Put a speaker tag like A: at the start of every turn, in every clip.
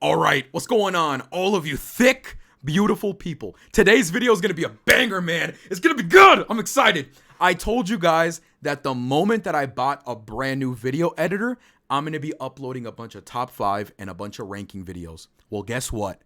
A: All right, what's going on, all of you thick, beautiful people? Today's video is going to be a banger, man. It's going to be good. I'm excited. I told you guys that the moment that I bought a brand new video editor, I'm going to be uploading a bunch of top 5 and a bunch of ranking videos. Well, guess what?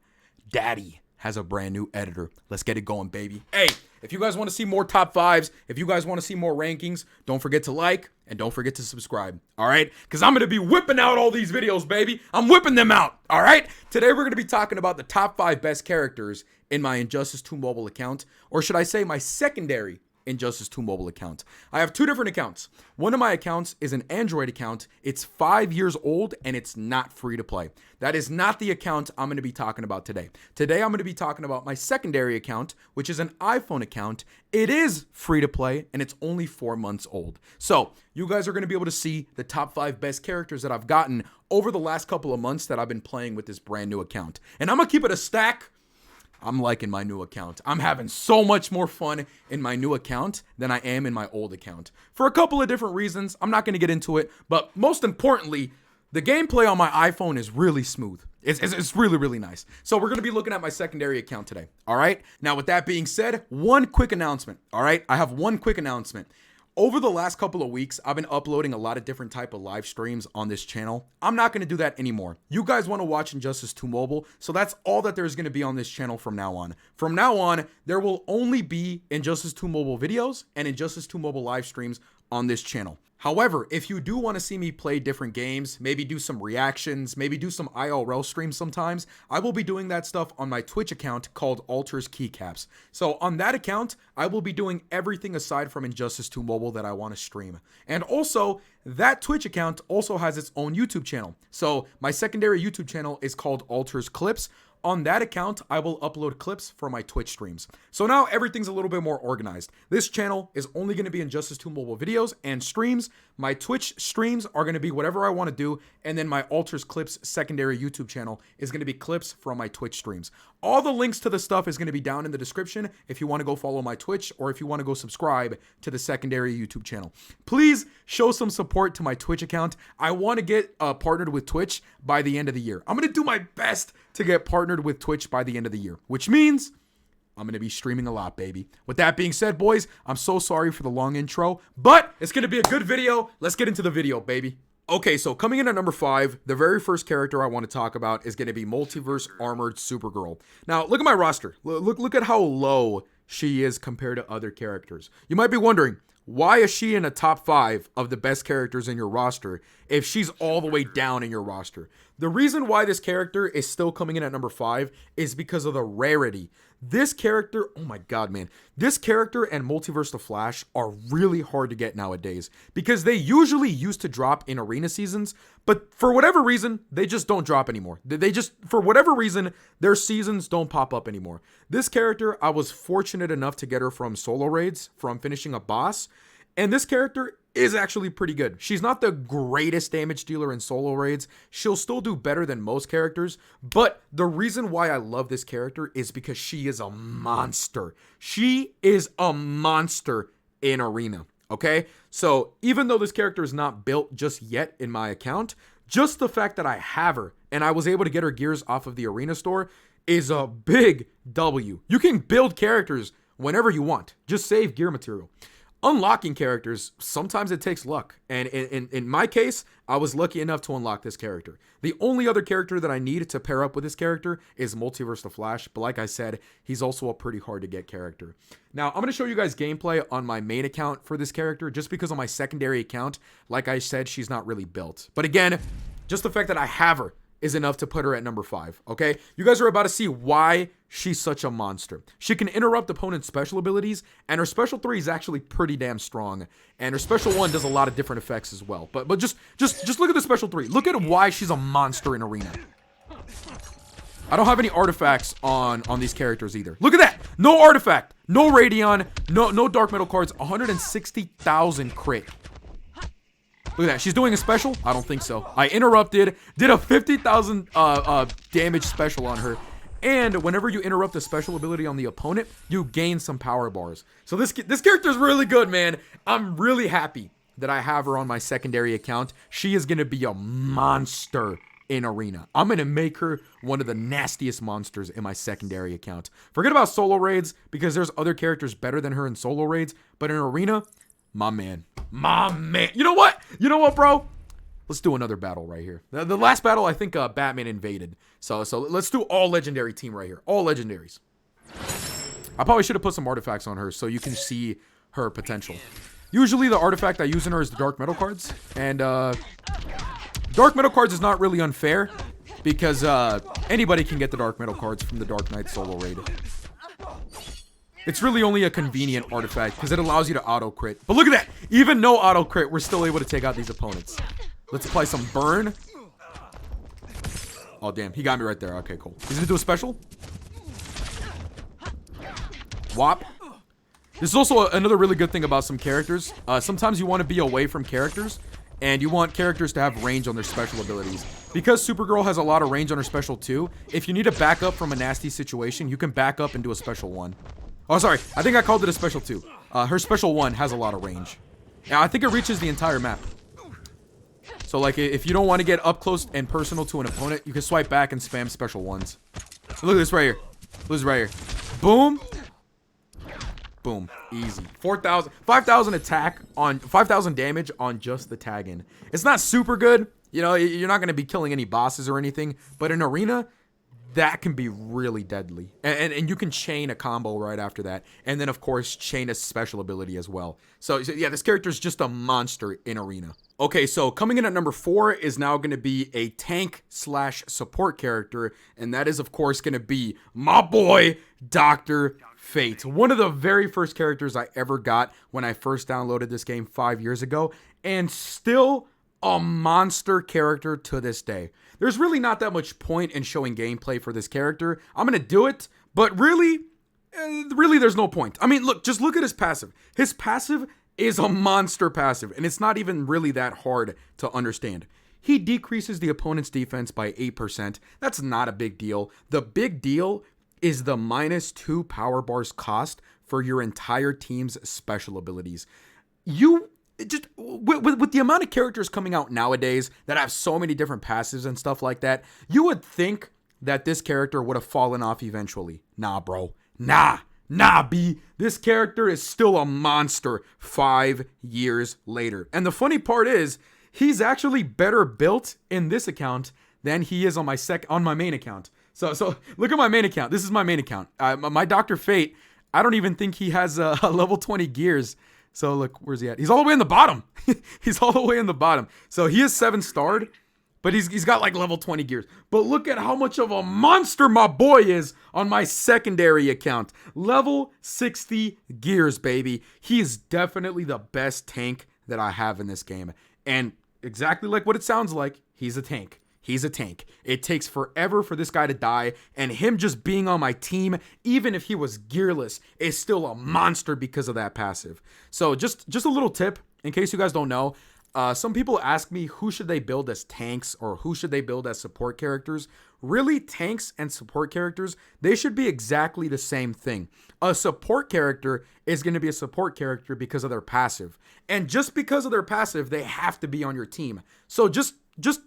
A: Daddy has a brand new editor. Let's get it going, baby. Hey, if you guys want to see more top 5s, if you guys want to see more rankings, don't forget to like and don't forget to subscribe, all right? Because I'm going to be whipping out all these videos, baby. I'm whipping them out, all right? Today, we're going to be talking about the top 5 best characters in my Injustice 2 mobile account, or should I say my secondary Injustice 2 mobile account. I have 2 different accounts. One of my accounts is an Android account. It's 5 years old and it's not free to play. That is not the account I'm going to be talking about today. Today I'm going to be talking about my secondary account, which is an iPhone account. It is free to play and it's only 4 months old. So you guys are going to be able to see the top 5 best characters that I've gotten over the last couple of months that I've been playing with this brand new account. And I'm going to keep it a stack. I'm liking my new account. I'm having so much more fun in my new account than I am in my old account. For a couple of different reasons. I'm not going to get into it. But most importantly, the gameplay on my iPhone is really smooth. It's really, really nice. So we're going to be looking at my secondary account today. All right. Now, with that being said, one quick announcement. All right. I have one quick announcement. Over the last couple of weeks, I've been uploading a lot of different type of live streams on this channel. I'm not going to do that anymore. You guys want to watch Injustice 2 Mobile, so that's all that there's going to be on this channel from now on. From now on, there will only be Injustice 2 Mobile videos and Injustice 2 Mobile live streams on this channel. However, if you do want to see me play different games, maybe do some reactions, maybe do some IRL streams sometimes, I will be doing that stuff on my Twitch account called Alters Keycaps. So on that account, I will be doing everything aside from Injustice 2 Mobile that I want to stream. And also, that Twitch account also has its own YouTube channel. So my secondary YouTube channel is called Alters Clips. On that account, I will upload clips for my Twitch streams. So now everything's a little bit more organized. This channel is only going to be Injustice 2 Mobile videos and streams. My Twitch streams are going to be whatever I want to do. And then my Alters Clips secondary YouTube channel is going to be clips from my Twitch streams. All the links to the stuff is going to be down in the description if you want to go follow my Twitch or if you want to go subscribe to the secondary YouTube channel. Please show some support to my Twitch account. I want to get partnered with Twitch by the end of the year. I'm going to do my best to get partnered with Twitch by the end of the year, which means I'm going to be streaming a lot, baby. With that being said, boys, I'm so sorry for the long intro, but it's going to be a good video. Let's get into the video, baby. Okay, so coming in at number 5, the very first character I want to talk about is going to be Multiverse Armored Supergirl. Now, look at my roster. Look at how low she is compared to other characters. You might be wondering, why is she in a top 5 of the best characters in your roster if she's all the way down in your roster? The reason why this character is still coming in at number 5 is because of the rarity. This character, oh my god, man. This character and Multiverse the Flash are really hard to get nowadays because they usually used to drop in arena seasons, but for whatever reason, they just don't drop anymore. They just, for whatever reason, their seasons don't pop up anymore. This character, I was fortunate enough to get her from solo raids, from finishing a boss, and this character is actually pretty good. She's not the greatest damage dealer in solo raids. She'll still do better than most characters, but the reason why I love this character is because she is a monster. She is a monster in arena, okay? So even though this character is not built just yet in my account, just the fact that I have her and I was able to get her gears off of the arena store is a big W. You can build characters whenever you want. Just save gear material. Unlocking characters, sometimes it takes luck. And in my case, I was lucky enough to unlock this character. The only other character that I need to pair up with this character is Multiverse the Flash. But like I said, he's also a pretty hard to get character. Now, I'm going to show you guys gameplay on my main account for this character. Just because on my secondary account, like I said, she's not really built. But again, just the fact that I have her is enough to put her at number 5, okay? You guys are about to see why she's such a monster. She can interrupt opponent's special abilities, and her special 3 is actually pretty damn strong. And her special 1 does a lot of different effects as well. But just look at the special 3. Look at why she's a monster in arena. I don't have any artifacts on these characters either. Look at that! No artifact, no Radion, no Dark Metal cards, 160,000 crit. Look at that. She's doing a special? I don't think so. I interrupted, did a 50,000 damage special on her. And whenever you interrupt a special ability on the opponent, you gain some power bars. So this character is really good, man. I'm really happy that I have her on my secondary account. She is going to be a monster in Arena. I'm going to make her one of the nastiest monsters in my secondary account. Forget about solo raids, because there's other characters better than her in solo raids. But in Arena, my man. My man. You know what? You know what, bro? Let's do another battle right here. The last battle, I think Batman invaded. So let's do all legendary team right here. All legendaries. I probably should have put some artifacts on her so you can see her potential. Usually the artifact I use in her is the dark metal cards. And dark metal cards is not really unfair, because anybody can get the dark metal cards from the Dark Knight solo raid. It's really only a convenient artifact because it allows you to auto crit. But look at that. Even no auto crit, we're still able to take out these opponents. Let's apply some burn. Oh, damn. He got me right there. Okay, cool. He's going to do a special. Whop. This is also another really good thing about some characters. Sometimes you want to be away from characters, and you want characters to have range on their special abilities. Because Supergirl has a lot of range on her special too, if you need to back up from a nasty situation, you can back up and do a special one. Oh, sorry. I think I called it a special 2. Her special 1 has a lot of range. Yeah, I think it reaches the entire map. So, like, if you don't want to get up close and personal to an opponent, you can swipe back and spam special 1s. Look at this right here. Look at this right here. Boom. Boom. Easy. 4,000. 5,000 attack on... 5,000 damage on just the tag-in. It's not super good. You know, you're not going to be killing any bosses or anything. But in Arena, that can be really deadly. And you can chain a combo right after that. And then, of course, chain a special ability as well. So yeah, this character is just a monster in Arena. Okay, so coming in at number 4 is now going to be a tank/support character. And that is, of course, going to be my boy, Dr. Fate. One of the very first characters I ever got when I first downloaded this game 5 years ago. And still a monster character to this day. There's really not that much point in showing gameplay for this character. I'm going to do it, but really there's no point. I mean, look, just look at his passive. His passive is a monster passive, and it's not even really that hard to understand. He decreases the opponent's defense by 8%. That's not a big deal. The big deal is the -2 power bars cost for your entire team's special abilities. You just with the amount of characters coming out nowadays that have so many different passives and stuff like that, you would think that this character would have fallen off eventually. Nah, bro. Nah, B. This character is still a monster 5 years later. And the funny part is, he's actually better built in this account than he is on my main account. So look at my main account. This is my main account. My Dr. Fate, I don't even think he has a level 20 gears. So look, where's he at? He's all the way in the bottom. He's all the way in the bottom. So he is 7-starred, but he's got like level 20 gears. But look at how much of a monster my boy is on my secondary account. Level 60 gears, baby. He is definitely the best tank that I have in this game. And exactly like what it sounds like, he's a tank. He's a tank. It takes forever for this guy to die, and him just being on my team, even if he was gearless, is still a monster because of that passive. So just a little tip, in case you guys don't know, some people ask me who should they build as tanks or who should they build as support characters. Really, tanks and support characters, they should be exactly the same thing. A support character is going to be a support character because of their passive. And just because of their passive, they have to be on your team. So just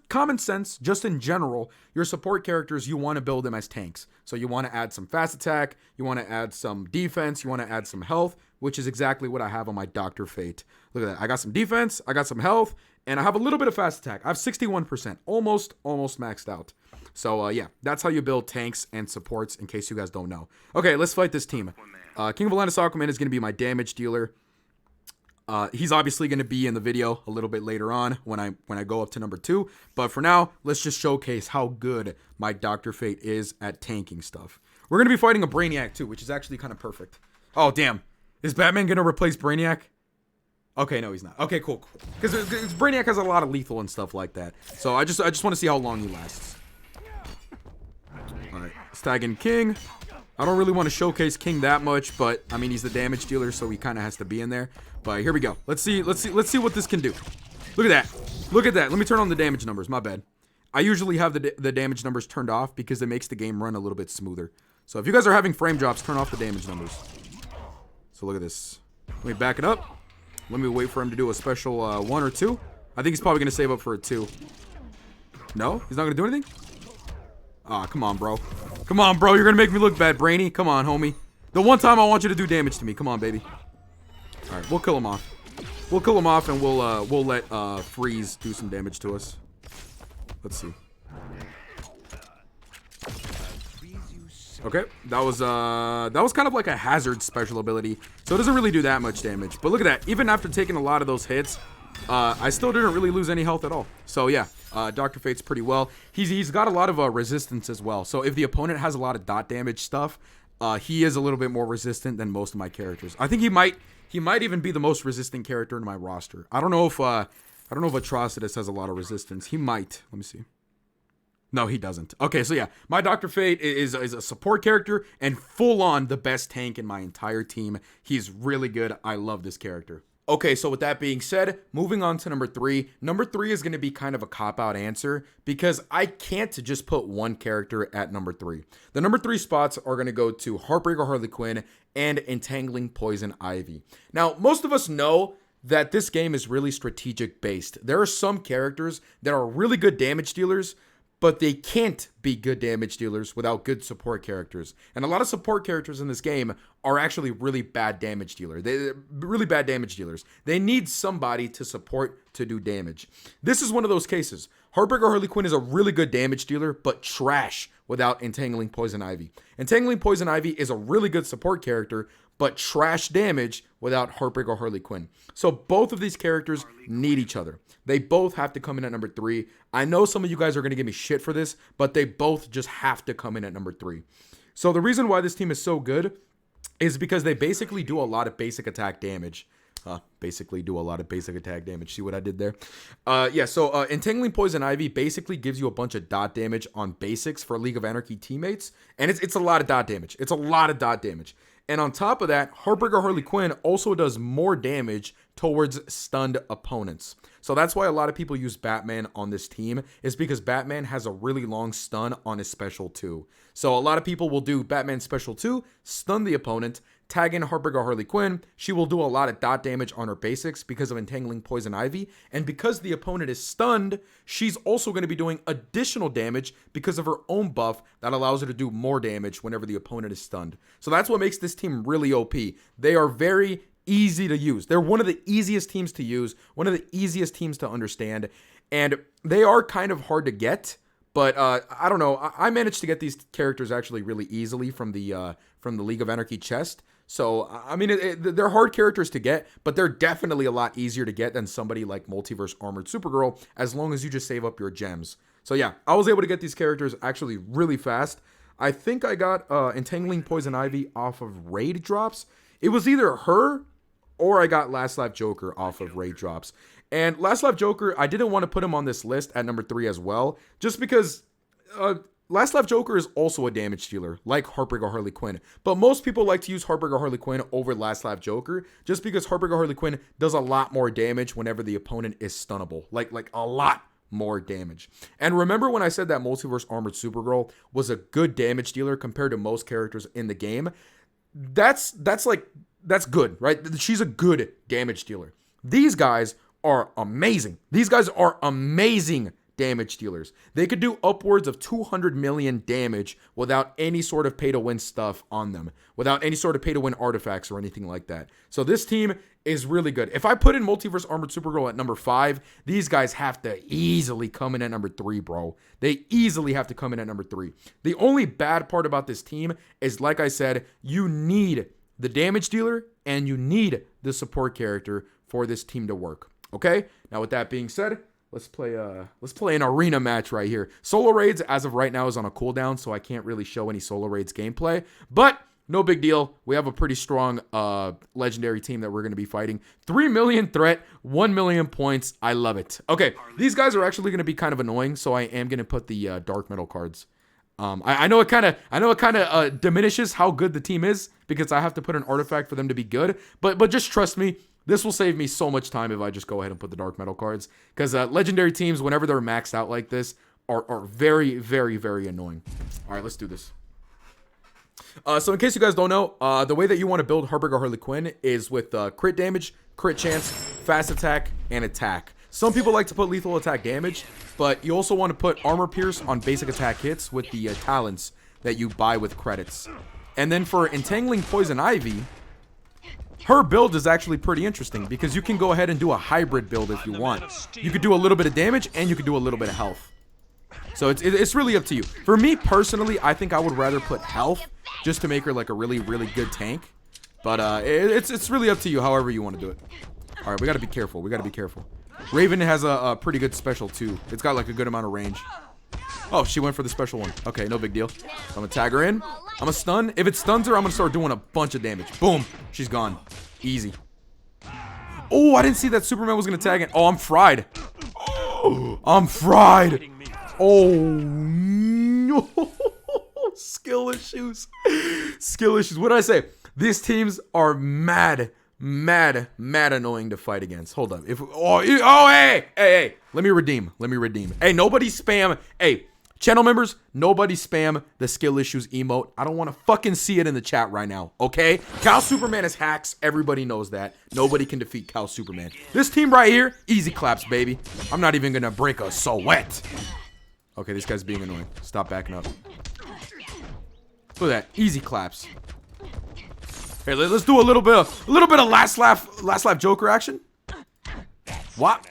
A: common sense, just in general, your support characters, you want to build them as tanks. So you want to add some fast attack, you want to add some defense, you want to add some health, which is exactly what I have on my Dr. Fate. Look at that. I got some defense, I got some health, and I have a little bit of fast attack. I have 61%, almost maxed out. So yeah, that's how you build tanks and supports, in case you guys don't know. Okay, let's fight this team. King of Atlantis Aquaman is going to be my damage dealer. He's obviously going to be in the video a little bit later on when I go up to number 2. But for now, let's just showcase how good my Dr. Fate is at tanking stuff. We're going to be fighting a Brainiac too, which is actually kind of perfect. Oh, damn. Is Batman going to replace Brainiac? Okay, no, he's not. Okay, cool. Because Brainiac has a lot of lethal and stuff like that. So I just want to see how long he lasts. All right, let's tag in King. I don't really want to showcase King that much, but I mean, he's the damage dealer, so he kind of has to be in there. But here we go. Let's see what this can do. Look at that. Look at that. Let me turn on the damage numbers. My bad. I usually have the damage numbers turned off because it makes the game run a little bit smoother. So if you guys are having frame drops, turn off the damage numbers. So look at this. Let me back it up. Let me wait for him to do a special 1 or 2. I think he's probably going to save up for a 2. No? He's not gonna do anything? Ah, come on, bro. Come on, bro. You're gonna make me look bad, Brainy. Come on, homie. The one time I want you to do damage to me. Come on, baby. All right, we'll kill him off. We'll kill him off, and we'll let Freeze do some damage to us. Let's see. Okay, that was kind of like a hazard special ability, so it doesn't really do that much damage. But look at that. Even after taking a lot of those hits, I still didn't really lose any health at all. So yeah, Dr. Fate's pretty well. He's got a lot of resistance as well. So if the opponent has a lot of dot damage stuff, he is a little bit more resistant than most of my characters. I think he might even be the most resistant character in my roster. I don't know if Atrocitus has a lot of resistance. He might. Let me see. No, he doesn't. Okay, so yeah, my Dr. Fate is a support character and full on the best tank in my entire team. He's really good. I love this character. Okay, so with that being said, moving on to number 3. Number 3 is going to be kind of a cop-out answer because I can't just put one character at number 3. The number 3 spots are going to go to Heartbreaker Harley Quinn and Entangling Poison Ivy. Now, most of us know that this game is really strategic based. There are some characters that are really good damage dealers, but they can't be good damage dealers without good support characters. And a lot of support characters in this game are actually really bad damage dealers. They're really bad damage dealers. They need somebody to support to do damage. This is one of those cases. Heartbreaker Harley Quinn is a really good damage dealer, but trash without Entangling Poison Ivy. Entangling Poison Ivy is a really good support character, but trash damage without Heartbreaker Harley Quinn. So both of these characters need each other. They both have to come in at number 3. I know some of you guys are going to give me shit for this, but they both just have to come in at number 3. So the reason why this team is so good is because they basically do a lot of basic attack damage. Basically do a lot of basic attack damage. See what I did there? So Entangling Poison Ivy basically gives you a bunch of dot damage on basics for League of Anarchy teammates. And it's a lot of dot damage. It's a lot of dot damage. And on top of that, Heartbreaker Harley Quinn also does more damage towards stunned opponents. So that's why a lot of people use Batman on this team, is because Batman has a really long stun on his special 2. So a lot of people will do Batman special 2, stun the opponent, tag in Heartbreaker Harley Quinn. She will do a lot of dot damage on her basics because of Entangling Poison Ivy. And because the opponent is stunned, she's also going to be doing additional damage because of her own buff that allows her to do more damage whenever the opponent is stunned. So that's what makes this team really OP. They are very easy to use. They're one of the easiest teams to use, one of the easiest teams to understand, and they are kind of hard to get, but I don't know. I managed to get these characters actually really easily from the League of Anarchy chest. So, I mean, they're hard characters to get, but they're definitely a lot easier to get than somebody like Multiverse Armored Supergirl, as long as you just save up your gems. So yeah, I was able to get these characters actually really fast. I think I got Entangling Poison Ivy off of raid drops. It was either her or I got Last Life Joker off of raid drops. And Last Life Joker, I didn't want to put him on this list at number 3 as well, just because Last Life Joker is also a damage dealer, like Heartbreaker Harley Quinn. But most people like to use Heartbreaker Harley Quinn over Last Life Joker, just because Heartbreaker Harley Quinn does a lot more damage whenever the opponent is stunnable. Like a lot more damage. And remember when I said that Multiverse Armored Supergirl was a good damage dealer compared to most characters in the game? That's good, right? She's a good damage dealer. These guys are amazing. These guys are amazing damage dealers. They could do upwards of 200 million damage without any sort of pay-to-win stuff on them, without any sort of pay-to-win artifacts or anything like that. So this team is really good. If I put in Multiverse Armored Supergirl at number 5, these guys have to easily come in at number 3, bro. They easily have to come in at number 3. The only bad part about this team is, like I said, you need the damage dealer and you need the support character for this team to work. Okay? Now with that being said, let's play an arena match right here. Solo raids as of right now is on a cooldown, so I can't really show any solo raids gameplay, but no big deal. We have a pretty strong legendary team that we're going to be fighting. 3 million threat, 1 million points. I love it. Okay, these guys are actually going to be kind of annoying, so I am going to put the dark metal cards. I know it kind of diminishes how good the team is because I have to put an artifact for them to be good, but just trust me, this will save me so much time if I just go ahead and put the dark metal cards, because legendary teams, whenever they're maxed out like this, are very, very, very annoying. All right, let's do this. So in case you guys don't know, the way that you want to build Heartbreaker Harley Quinn is with crit damage, crit chance, fast attack, and attack. Some people like to put lethal attack damage, but you also want to put armor pierce on basic attack hits with the talents that you buy with credits. And then for entangling poison ivy, her build is actually pretty interesting because you can go ahead and do a hybrid build if you want. You could do a little bit of damage and you could do a little bit of health. So it's really up to you. For me personally, I think I would rather put health just to make her like a really, really good tank. But it's really up to you however you want to do it. All right, we got to be careful. We got to be careful. Raven has a pretty good special too. It's got like a good amount of range. Oh, she went for the special one. Okay, no big deal. I'm going to tag her in. I'm going to stun. If it stuns her, I'm going to start doing a bunch of damage. Boom. She's gone. Easy. Oh, I didn't see that Superman was going to tag in. Oh, I'm fried. Oh, I'm fried. Oh, no. Skill issues. Skill issues. What did I say? These teams are mad annoying to fight against. Hold up. Hey. Let me redeem. Hey, nobody spam. Hey, channel members, nobody spam the skill issues emote. I don't want to fucking see it in the chat right now, okay? Cal Superman is hacks. Everybody knows that. Nobody can defeat Cal Superman. This team right here, easy claps, baby. I'm not even gonna break a sweat. Okay, this guy's being annoying. Stop backing up. Look at that. Easy claps. Hey, let's do a little bit of last laugh Joker action. What?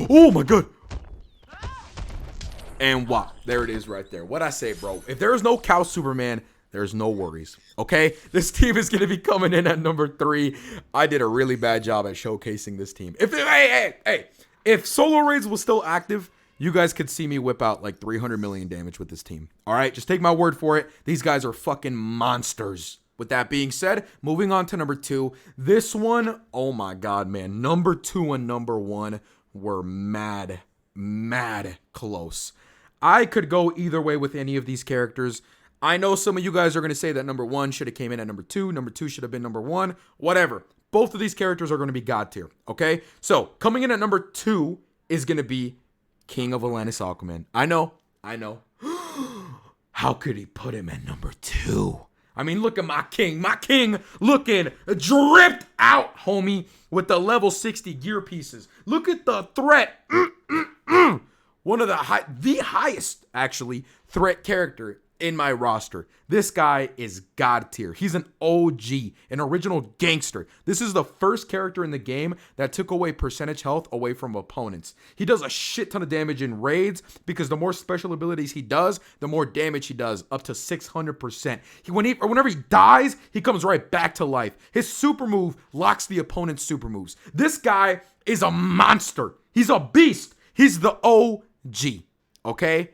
A: Oh my god. And what? There it is right there. What I say, bro? If there's no Cow Superman, there's no worries. Okay? This team is gonna be coming in at number 3. I did a really bad job at showcasing this team. If Solo Raids was still active, you guys could see me whip out like 300 million damage with this team. All right? Just take my word for it. These guys are fucking monsters. With that being said, moving on to number 2. This one, oh my god, man. Number 2 and number 1 were mad close. I could go either way with any of these characters. I know some of you guys are going to say that number 1 should have came in at number 2. Number 2 should have been number 1. Whatever. Both of these characters are going to be god tier. Okay? So, coming in at number 2 is going to be King of Atlantis Aquaman. I know. How could he put him at number 2? I mean, look at my king. My king looking dripped out, homie, with the level 60 gear pieces. Look at the threat. One of the highest, actually, threat character in my roster. This guy is god tier. He's an OG, an original gangster. This is the first character in the game that took away percentage health away from opponents. He does a shit ton of damage in raids because the more special abilities he does, the more damage he does, up to 600%. Whenever he dies, he comes right back to life. His super move locks the opponent's super moves. This guy is a monster. He's a beast. He's the OG, okay?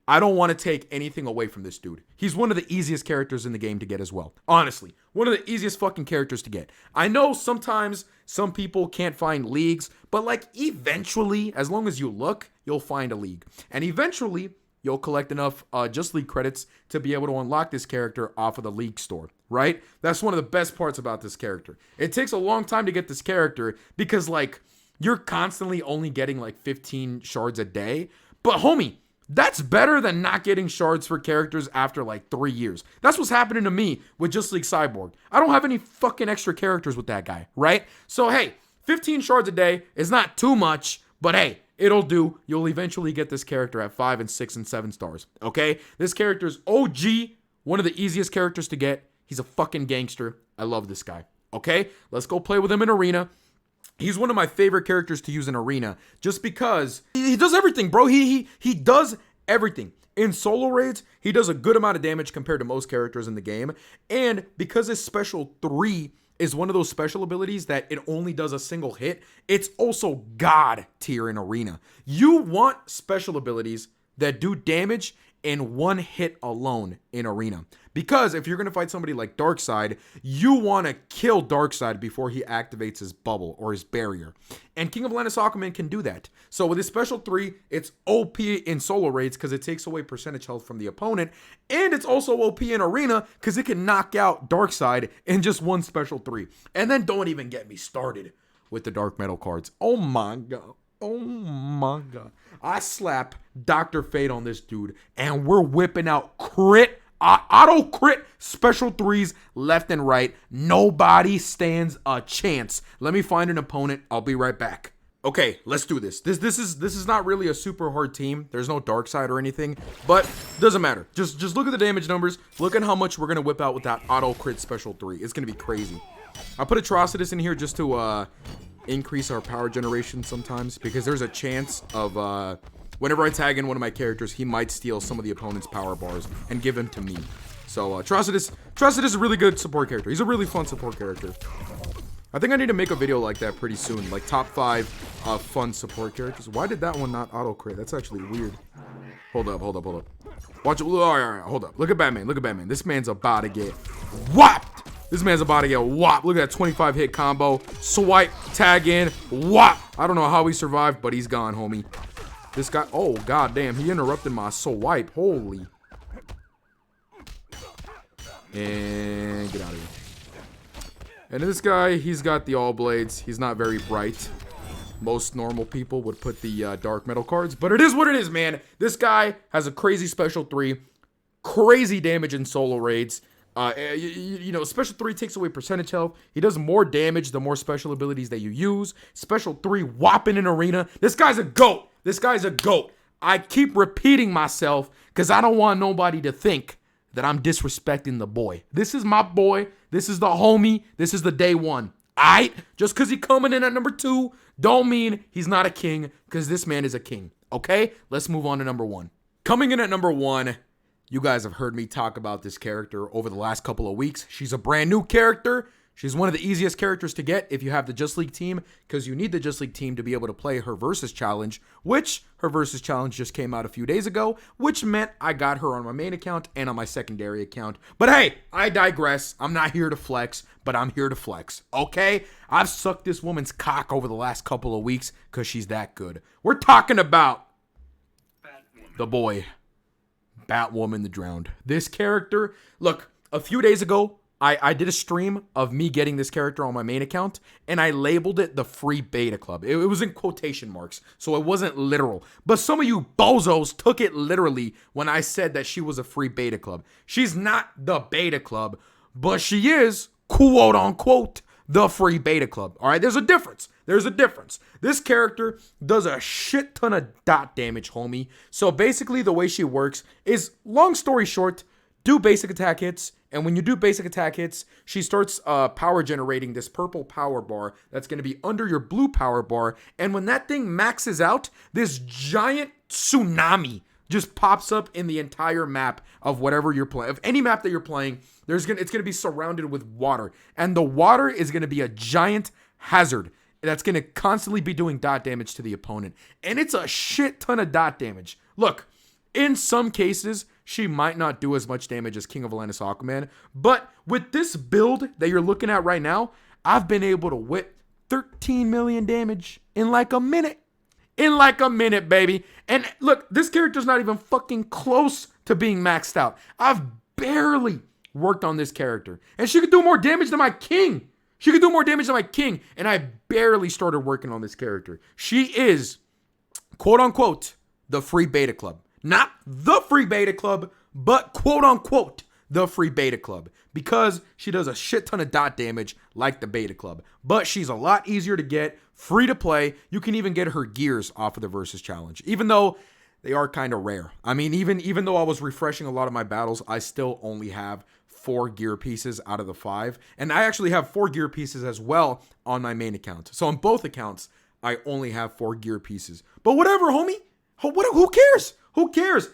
A: I don't want to take anything away from this dude. He's one of the easiest characters in the game to get as well. Honestly, one of the easiest fucking characters to get. I know sometimes some people can't find leagues, but like eventually, as long as you look, you'll find a league. And eventually, you'll collect enough Just League credits to be able to unlock this character off of the league store, right? That's one of the best parts about this character. It takes a long time to get this character because like you're constantly only getting like 15 shards a day. But homie, that's better than not getting shards for characters after like 3 years. That's what's happening to me with Just League Cyborg. I don't have any fucking extra characters with that guy, right? So hey, 15 shards a day is not too much, but hey, it'll do. You'll eventually get this character at 5 and 6 and 7 stars, okay? This character is OG, one of the easiest characters to get. He's a fucking gangster. I love this guy, okay? Let's go play with him in Arena. He's one of my favorite characters to use in Arena just because he does everything, bro. He does everything. In solo raids, he does a good amount of damage compared to most characters in the game. And because his special 3 is one of those special abilities that it only does a single hit, it's also god tier in Arena. You want special abilities that do damage in one hit alone in Arena. Because if you're going to fight somebody like Darkseid, you want to kill Darkseid before he activates his bubble or his barrier. And King of Atlantis Aquaman can do that. So with his special 3, it's OP in solo raids because it takes away percentage health from the opponent. And it's also OP in Arena because it can knock out Darkseid in just one special 3. And then don't even get me started with the Dark Metal cards. Oh my god. Oh my god. I slap Dr. Fate on this dude and we're whipping out crit, auto crit special 3s left and right. Nobody stands a chance. Let me find an opponent. I'll be right back. Okay, let's do this. This is not really a super hard team. There's no dark side or anything, but doesn't matter. Just look at the damage numbers. Look at how much we're gonna whip out with that auto crit special 3. It's gonna be crazy. I put Atrocitus in here just to increase our power generation sometimes, because there's a chance of whenever I tag in one of my characters, he might steal some of the opponent's power bars and give them to me. So Atrocitus is a really good support character. He's a really fun support character. I think I need to make a video like that pretty soon, like top 5 fun support characters. Why did that one not auto crit? That's actually weird. Hold up. Watch it. All right, hold up. Look at Batman. This man's about to get whopped. Look at that 25 hit combo. Swipe, tag in, whop. I don't know how he survived, but he's gone, homie. This guy, oh god damn, he interrupted my swipe. Holy. And get out of here. And this guy, he's got the all blades. He's not very bright. Most normal people would put the dark metal cards, but it is what it is, man. This guy has a crazy special 3, crazy damage in solo raids. You know, special 3 takes away percentage health. He does more damage the more special abilities that you use. Special 3 whopping in arena. This guy's a GOAT. I keep repeating myself because I don't want nobody to think that I'm disrespecting the boy. This is my boy. This is the homie. This is the day one. Aight? Just because he coming in at number 2 don't mean he's not a king, because this man is a king. Okay? Let's move on to number 1. Coming in at number 1, you guys have heard me talk about this character over the last couple of weeks. She's a brand new character. She's one of the easiest characters to get if you have the Just League team, because you need the Just League team to be able to play her Versus Challenge, which her Versus Challenge just came out a few days ago, which meant I got her on my main account and on my secondary account. But hey, I digress. I'm not here to flex, but I'm here to flex, okay? I've sucked this woman's cock over the last couple of weeks because she's that good. We're talking about the boy, Batwoman the Drowned. This character, look, a few days ago, I did a stream of me getting this character on my main account, and I labeled it the free beta club. It was in quotation marks, so it wasn't literal. But some of you bozos took it literally when I said that she was a free beta club. She's not the beta club, but she is, quote unquote, the free beta club. All right, there's a difference. This character does a shit ton of dot damage, homie. So basically the way she works is, long story short, do basic attack hits, and when you do basic attack hits, she starts power generating this purple power bar that's going to be under your blue power bar, and when that thing maxes out, this giant tsunami just pops up in the entire map of whatever you're playing. Of any map that you're playing, it's going to be surrounded with water, and the water is going to be a giant hazard that's going to constantly be doing dot damage to the opponent, and it's a shit ton of dot damage. Look, in some cases, she might not do as much damage as King of Atlantis Aquaman, but with this build that you're looking at right now, I've been able to whip 13 million damage in like a minute. Baby. And look, this character's not even fucking close to being maxed out. I've barely worked on this character, and she could do more damage than my king. And I barely started working on this character. She is, quote unquote, the free beta club. Not the free beta club, but quote unquote, the free beta club. Because she does a shit ton of dot damage like the beta club. But she's a lot easier to get, free to play. You can even get her gears off of the Versus Challenge, even though they are kind of rare. I mean, even though I was refreshing a lot of my battles, I still only have 4 gear pieces out of the 5. And I actually have 4 gear pieces as well on my main account. So on both accounts, I only have 4 gear pieces. But whatever, homie. Who cares? Who cares?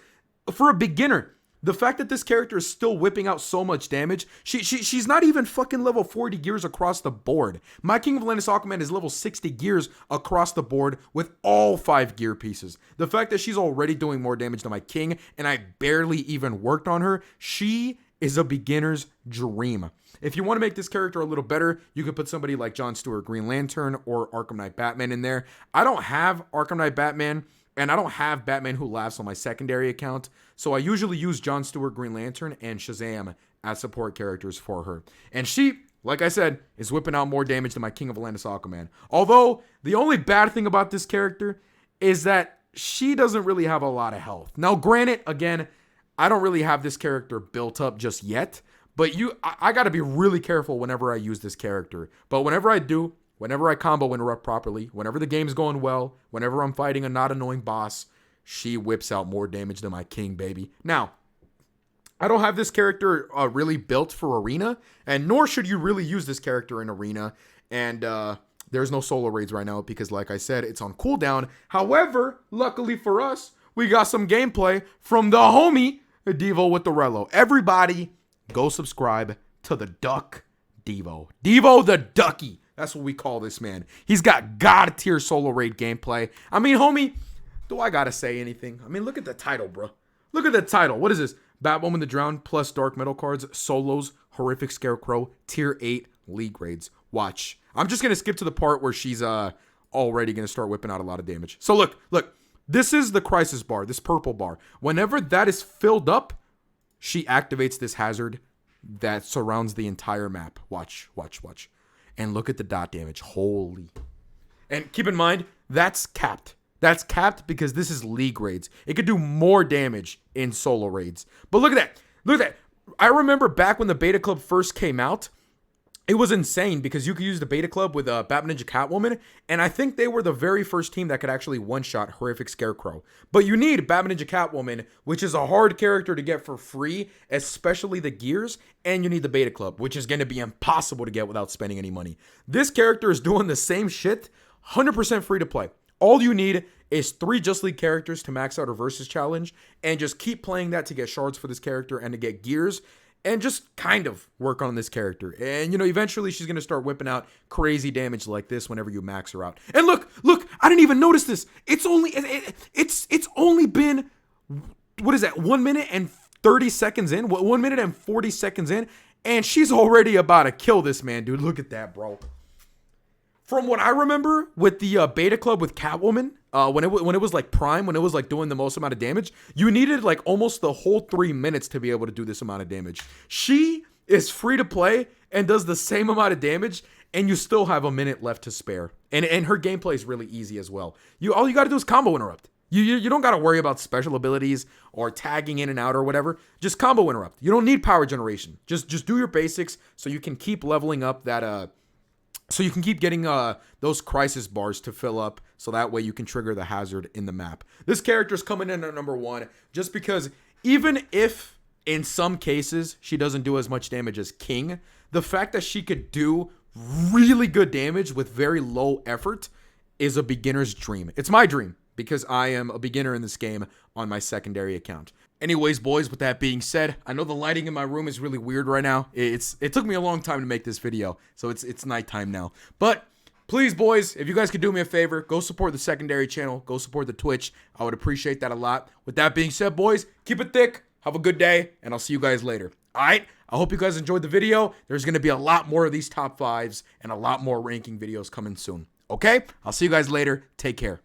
A: For a beginner, the fact that this character is still whipping out so much damage, she's not even fucking level 40 gears across the board. My King of Atlantis Aquaman is level 60 gears across the board with all 5 gear pieces. The fact that she's already doing more damage than my king, and I barely even worked on her, she is a beginner's dream. If you want to make this character a little better, you could put somebody like John Stewart Green Lantern or Arkham Knight Batman in there. I don't have Arkham Knight Batman, and I don't have Batman Who Laughs on my secondary account, so I usually use John Stewart Green Lantern and Shazam as support characters for her. And she, like I said, is whipping out more damage than my King of Atlantis Aquaman. Although, the only bad thing about this character is that she doesn't really have a lot of health. Now, granted, again, I don't really have this character built up just yet, but I gotta be really careful whenever I use this character. But whenever I do, whenever I combo interrupt properly, whenever the game's going well, whenever I'm fighting a not annoying boss, she whips out more damage than my king, baby. Now, I don't have this character really built for Arena, and nor should you really use this character in Arena. And there's no solo raids right now because, like I said, it's on cooldown. However, luckily for us, we got some gameplay from the homie Devo with the Relo. Everybody, go subscribe to the Duck Devo. Devo the Ducky. That's what we call this man. He's got God tier solo raid gameplay. I mean, homie, do I gotta say anything? I mean, look at the title, bro. Look at the title. What is this? Batwoman the Drown plus Dark Metal cards, solos, horrific Scarecrow, tier 8 league raids. Watch. I'm just gonna skip to the part where she's already gonna start whipping out a lot of damage. So look. This is the crisis bar, this purple bar. Whenever that is filled up, she activates this hazard that surrounds the entire map. Watch. And look at the dot damage. Holy. And keep in mind, that's capped. That's capped because this is league raids. It could do more damage in solo raids. But look at that. I remember back when the beta club first came out, it was insane because you could use the beta club with Batman Ninja Catwoman, and I think they were the very first team that could actually one-shot Horrific Scarecrow. But you need Batman Ninja Catwoman, which is a hard character to get for free, especially the gears, and you need the beta club, which is going to be impossible to get without spending any money. This character is doing the same shit, 100% free to play. All you need is 3 Just League characters to max out her versus challenge, and just keep playing that to get shards for this character and to get gears, and just kind of work on this character. And, eventually she's going to start whipping out crazy damage like this whenever you max her out. And look, I didn't even notice this. It's only been, what is that, 1 minute and 30 seconds in? 1 minute and 40 seconds in? And she's already about to kill this man, dude. Look at that, bro. From what I remember with the beta club with Catwoman, when it was like prime, when it was like doing the most amount of damage, you needed like almost the whole 3 minutes to be able to do this amount of damage. She is free to play and does the same amount of damage, and you still have a minute left to spare. And her gameplay is really easy as well. All you got to do is combo interrupt. You don't got to worry about special abilities or tagging in and out or whatever. Just combo interrupt. You don't need power generation. Just do your basics so you can keep leveling up that so you can keep getting those crisis bars to fill up, so that way you can trigger the hazard in the map. This character's coming in at number 1 just because even if in some cases she doesn't do as much damage as King, the fact that she could do really good damage with very low effort is a beginner's dream. It's my dream because I am a beginner in this game on my secondary account. Anyways, boys, with that being said, I know the lighting in my room is really weird right now. It took me a long time to make this video, so it's nighttime now. But please, boys, if you guys could do me a favor, go support the secondary channel. Go support the Twitch. I would appreciate that a lot. With that being said, boys, keep it thick. Have a good day, and I'll see you guys later. All right? I hope you guys enjoyed the video. There's going to be a lot more of these top 5s and a lot more ranking videos coming soon. Okay? I'll see you guys later. Take care.